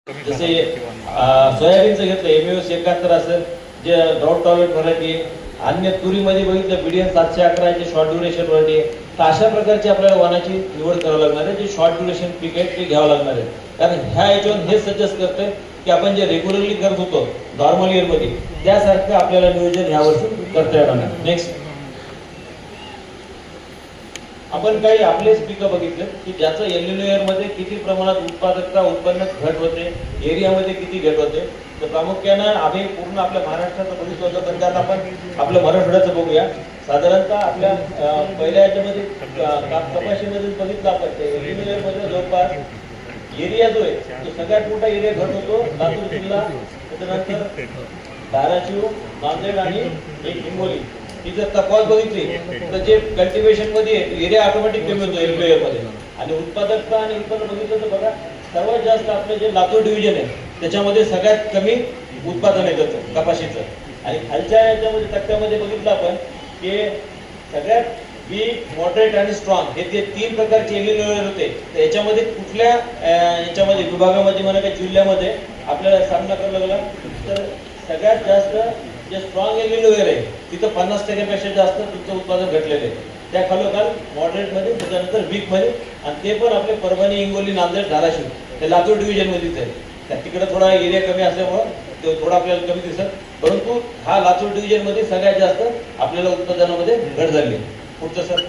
जसे सोयाबीनचं घेतलं एमएस 71 असेल जे ड्रॉट टॉलरेट व्हरायटी, अन्य तुरीमध्ये बघितलं बीडीएन 711 चे शॉर्ट ड्युरेशन व्हरायटी. तर अशा प्रकारची आपल्याला वाणाची निवड करावी लागणार आहे. जे शॉर्ट ड्युरेशन पीक आहे ते घ्यावं लागणार आहे. कारण ह्या याच्यावर हे सजेस्ट करतोय की आपण जे रेग्युलरली करत होतो नॉर्मल इयर मध्ये त्यासारखं आपल्याला नियोजन यावर्षी करता येणार नाही. नेक्स्ट आपण काही आपलेच पिकं बघितले की ज्याचं एल्निनो इयर मध्ये किती प्रमाणात उत्पादकता उत्पन्नात घट होते, एरियामध्ये किती घट होते. तर प्रामुख्यानं आम्ही पूर्ण आपल्या महाराष्ट्राचं बघितलं होतं, पण त्यात आपण आपल्या मराठवाड्याचं बघूया. साधारणतः आपल्या पहिल्या याच्यामध्ये कपाशीमध्ये बघितलं आपण ते एल्निनो इयर मध्ये जवळपास एरिया जो आहे तो सगळ्यात मोठा एरिया घट होतो लातूर जिल्हा, त्याच्यानंतर धाराशिव, नांदेड आणि एक हिंगोली. ही जर तफावत बघितली तर जे कल्टिवेशन मध्ये एरिया ऑटोमॅटिक कमी होतो एल्निनो मध्ये, आणि उत्पादकता आणि उत्पन्न बघितलं तर बघा सर्वात जास्त आपलं जे लातूर डिव्हिजन आहे त्याच्यामध्ये सगळ्यात कमी उत्पादन येतं कपाशीचं. आणि खालच्या याच्यामध्ये तक्त्यामध्ये बघितलं आपण की सगळ्यात वीक, मॉडरेट आणि स्ट्रॉंग हे ते 3 प्रकारचे एल्निनो इयर होते. तर याच्यामध्ये कुठल्या याच्यामध्ये विभागामध्ये म्हणा काही जिल्ह्यामध्ये आपल्याला सामना करावा लागला तर सगळ्यात जास्त जे स्ट्रॉंग एल्निनो इयर आहे तिथं 50% जास्त तुमचं उत्पादन घटलेलं आहे. त्या खालोखाल मॉडरेट मध्ये, त्याच्यानंतर वीक मध्ये, आणि ते पण आपले परभणी, हिंगोली, नांदेड, धाराशिव हे लातूर डिव्हिजन मध्येच आहे. त्या तिकडे थोडा एरिया कमी असल्यामुळं ते थोडा आपल्याला कमी दिसत, परंतु हा लातूर डिव्हिजन मध्ये सगळ्यात जास्त आपल्याला उत्पादनामध्ये घट झाली. पुढचं सर